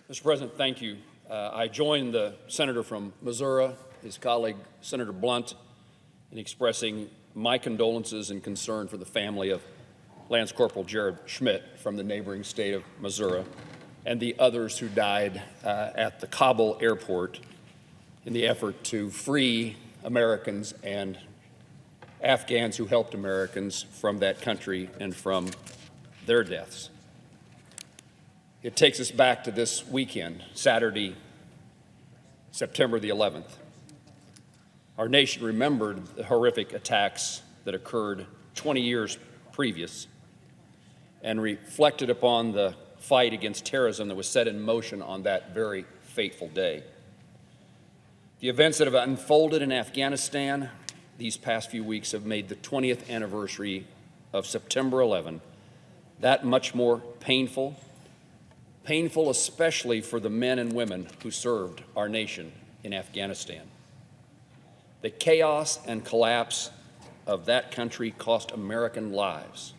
Mr. President, thank you. I join the senator from Missouri, his colleague, Senator Blunt, in expressing my condolences and concern for the family of Lance Corporal Jared Schmidt from the neighboring state of Missouri and the others who died at the Kabul airport in the effort to free Americans and Afghans who helped Americans from that country and from their deaths. It takes us back to this weekend, Saturday, September the 11th. Our nation remembered the horrific attacks that occurred 20 years previous and reflected upon the fight against terrorism that was set in motion on that very fateful day. The events that have unfolded in Afghanistan these past few weeks have made the 20th anniversary of September 11 that much more painful especially for the men and women who served our nation in Afghanistan. The chaos and collapse of that country cost American lives,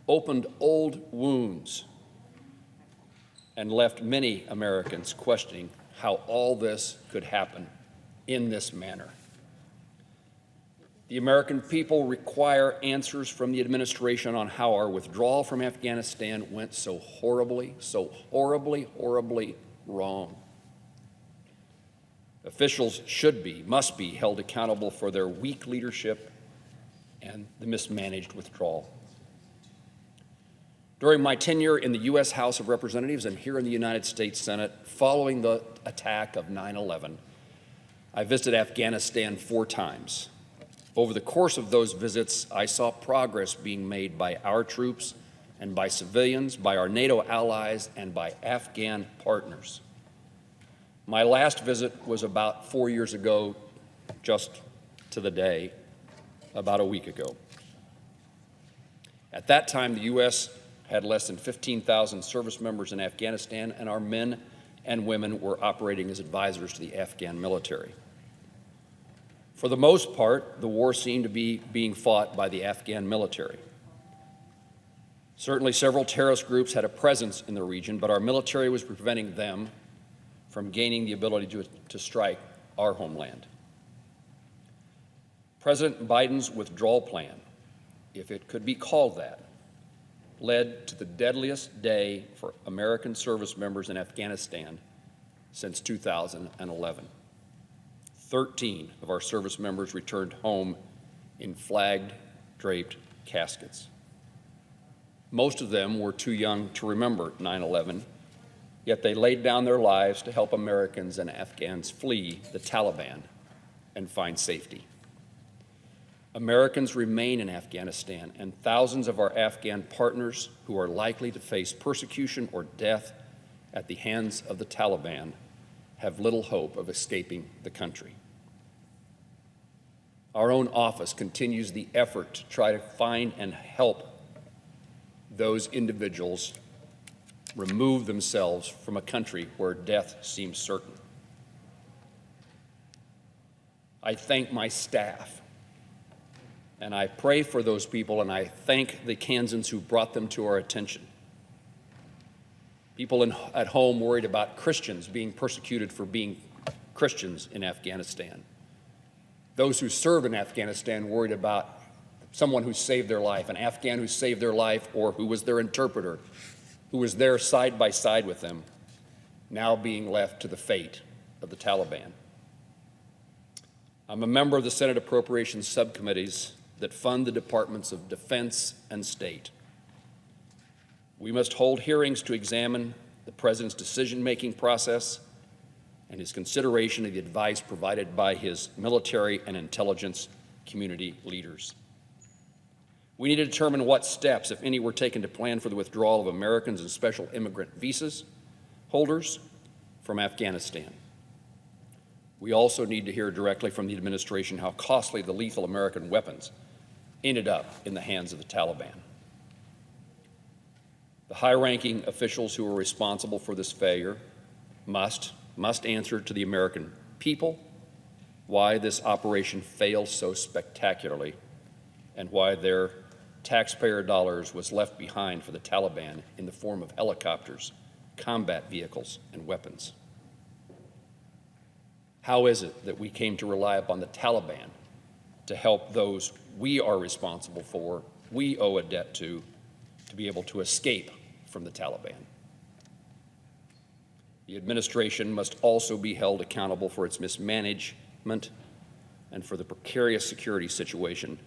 opened old wounds, and left many Americans questioning how all this could happen in this manner. The American people require answers from the administration on how our withdrawal from Afghanistan went so horribly wrong. Officials must be held accountable for their weak leadership and the mismanaged withdrawal. During my tenure in the U.S. House of Representatives and here in the United States Senate, following the attack of 9/11, I visited Afghanistan 4 times. Over the course of those visits, I saw progress being made by our troops and by civilians, by our NATO allies, and by Afghan partners. My last visit was about 4 years ago, just to the day, about a week ago. At that time, the U.S. had less than 15,000 service members in Afghanistan, and our men and women were operating as advisors to the Afghan military. For the most part, the war seemed to be being fought by the Afghan military. Certainly, several terrorist groups had a presence in the region, but our military was preventing them from gaining the ability to strike our homeland. President Biden's withdrawal plan, if it could be called that, led to the deadliest day for American service members in Afghanistan since 2011. 13 of our service members returned home in flag-draped caskets. Most of them were too young to remember 9/11, yet they laid down their lives to help Americans and Afghans flee the Taliban and find safety. Americans remain in Afghanistan, and thousands of our Afghan partners who are likely to face persecution or death at the hands of the Taliban have little hope of escaping the country. Our own office continues the effort to try to find and help those individuals remove themselves from a country where death seems certain. I thank my staff, and I pray for those people, and I thank the Kansans who brought them to our attention. People at home worried about Christians being persecuted for being Christians in Afghanistan. Those who serve in Afghanistan worried about someone who saved their life, an Afghan who saved their life or who was their interpreter, who was there side by side with them, now being left to the fate of the Taliban. I'm a member of the Senate Appropriations Subcommittees that fund the Departments of Defense and State. We must hold hearings to examine the President's decision-making process and his consideration of the advice provided by his military and intelligence community leaders. We need to determine what steps, if any, were taken to plan for the withdrawal of Americans and special immigrant visas holders from Afghanistan. We also need to hear directly from the administration how costly the lethal American weapons ended up in the hands of the Taliban. The high-ranking officials who are responsible for this failure must answer to the American people why this operation failed so spectacularly and why their taxpayer dollars was left behind for the Taliban in the form of helicopters combat vehicles, and weapons. How is it that we came to rely upon the Taliban to help those we are responsible for, we owe a debt to be able to escape from the Taliban? The administration must also be held accountable for its mismanagement and for the precarious security situation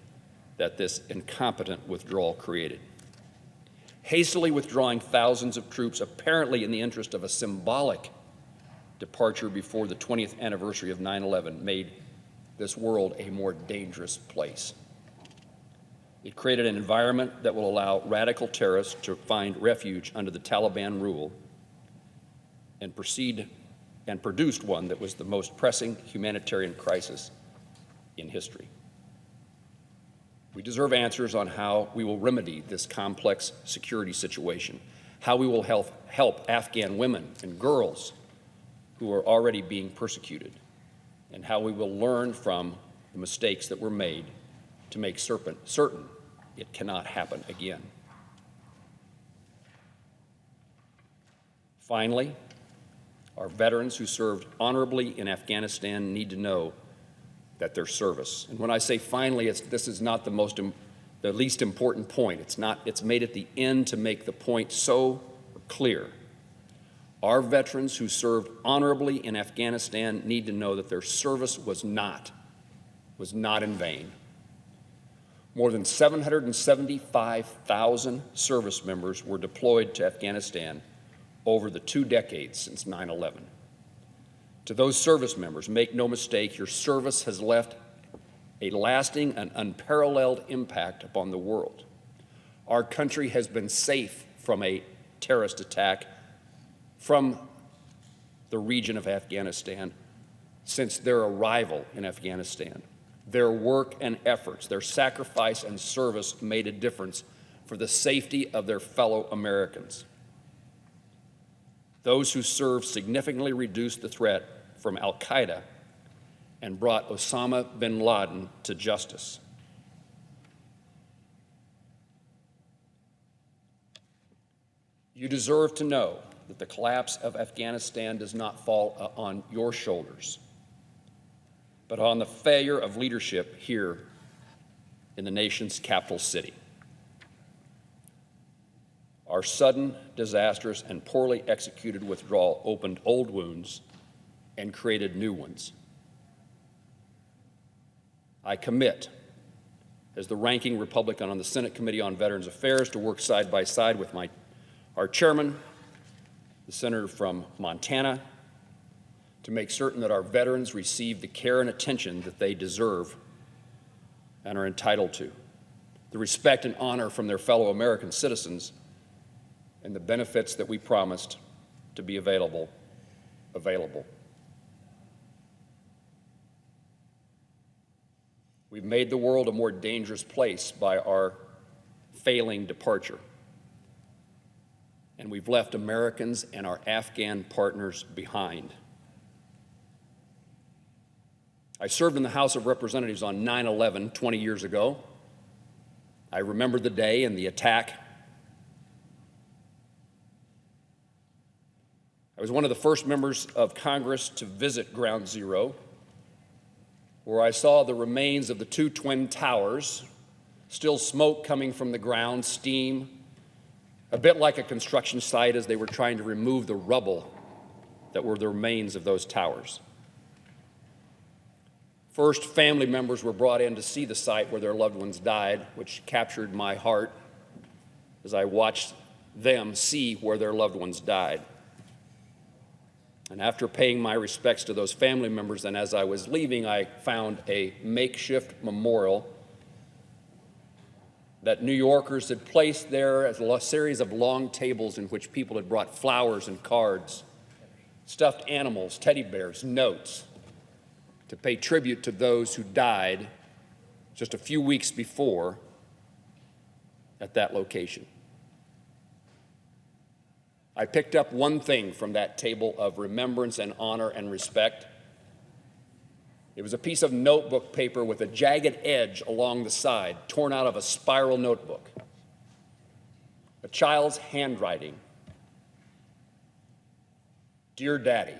that this incompetent withdrawal created. Hastily withdrawing thousands of troops, apparently in the interest of a symbolic departure before the 20th anniversary of 9/11, made this world a more dangerous place. It created an environment that will allow radical terrorists to find refuge under the Taliban rule and produced one that was the most pressing humanitarian crisis in history. We deserve answers on how we will remedy this complex security situation, how we will help Afghan women and girls who are already being persecuted, and how we will learn from the mistakes that were made to make certain it cannot happen again. Finally, our veterans who served honorably in Afghanistan need to know that their service, and when I say finally, this is not the least important point. It's made at the end to make the point so clear. Our veterans who served honorably in Afghanistan need to know that their service was not in vain. More than 775,000 service members were deployed to Afghanistan over the 2 decades since 9/11. To those service members, make no mistake, your service has left a lasting and unparalleled impact upon the world. Our country has been safe from a terrorist attack from the region of Afghanistan since their arrival in Afghanistan. Their work and efforts, their sacrifice and service made a difference for the safety of their fellow Americans. Those who served significantly reduced the threat from al-Qaeda and brought Osama bin Laden to justice. You deserve to know that the collapse of Afghanistan does not fall on your shoulders, but on the failure of leadership here in the nation's capital city. Our sudden, disastrous, and poorly executed withdrawal opened old wounds and created new ones. I commit, as the ranking Republican on the Senate Committee on Veterans Affairs, to work side by side with our chairman, the senator from Montana, to make certain that our veterans receive the care and attention that they deserve and are entitled to, the respect and honor from their fellow American citizens, and the benefits that we promised to be available. We've made the world a more dangerous place by our failing departure, and we've left Americans and our Afghan partners behind. I served in the House of Representatives on 9/11 20 years ago. I remember the day and the attack. I was one of the first members of Congress to visit Ground Zero, where I saw the remains of the 2 twin towers, still smoke coming from the ground, steam, a bit like a construction site as they were trying to remove the rubble that were the remains of those towers. First, family members were brought in to see the site where their loved ones died, which captured my heart as I watched them see where their loved ones died. And after paying my respects to those family members, and as I was leaving, I found a makeshift memorial that New Yorkers had placed there as a series of long tables in which people had brought flowers and cards, stuffed animals, teddy bears, notes, to pay tribute to those who died just a few weeks before at that location. I picked up one thing from that table of remembrance and honor and respect. It was a piece of notebook paper with a jagged edge along the side, torn out of a spiral notebook. A child's handwriting Dear Daddy,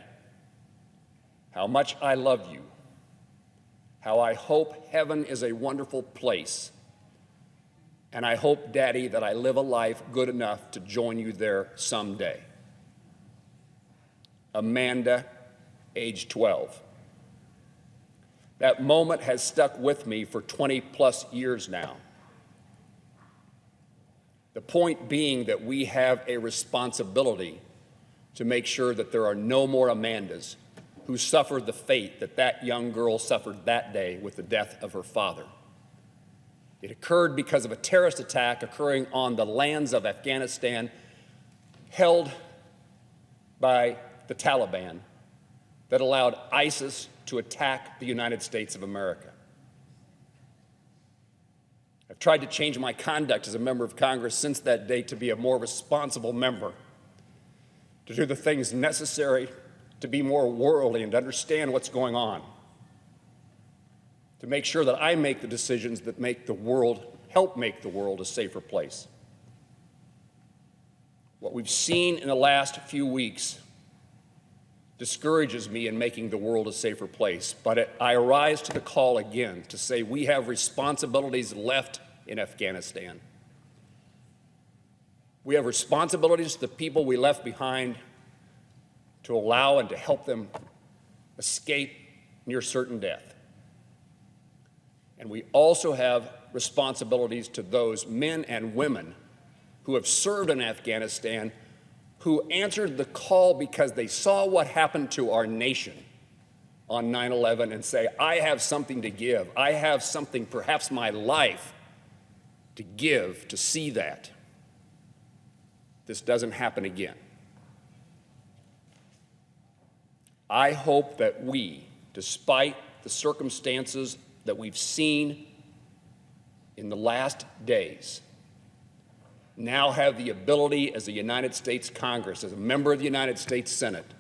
how much I love you, how I hope heaven is a wonderful place, and I hope, Daddy, that I live a life good enough to join you there someday. Amanda, age 12. That moment has stuck with me for 20+ years now. The point being that we have a responsibility to make sure that there are no more Amandas who suffer the fate that that young girl suffered that day with the death of her father. It occurred because of a terrorist attack occurring on the lands of Afghanistan, held by the Taliban, that allowed ISIS to attack the United States of America. I've tried to change my conduct as a member of Congress since that day to be a more responsible member, to do the things necessary to be more worldly and to understand what's going on, to make sure that I make the decisions that help make the world a safer place. What we've seen in the last few weeks discourages me in making the world a safer place, but I arise to the call again to say we have responsibilities left in Afghanistan. We have responsibilities to the people we left behind to allow and to help them escape near certain death. And we also have responsibilities to those men and women who have served in Afghanistan, who answered the call because they saw what happened to our nation on 9/11 and say, I have something to give. I have something, perhaps my life, to give to see that this doesn't happen again. I hope that we, despite the circumstances that we've seen in the last days, now have the ability as a United States Congress, as a member of the United States Senate,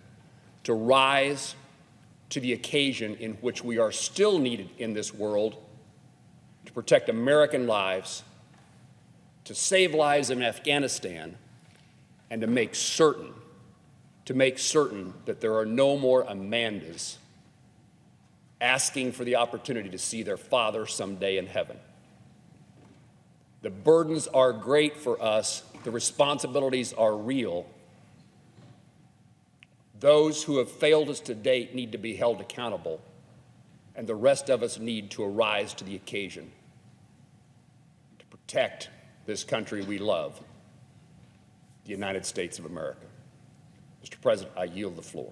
to rise to the occasion in which we are still needed in this world to protect American lives, to save lives in Afghanistan, and to make certain that there are no more Amandas asking for the opportunity to see their father someday in heaven. The burdens are great for us. The responsibilities are real. Those who have failed us to date need to be held accountable, and the rest of us need to arise to the occasion to protect this country we love, the United States of America. Mr. President, I yield the floor.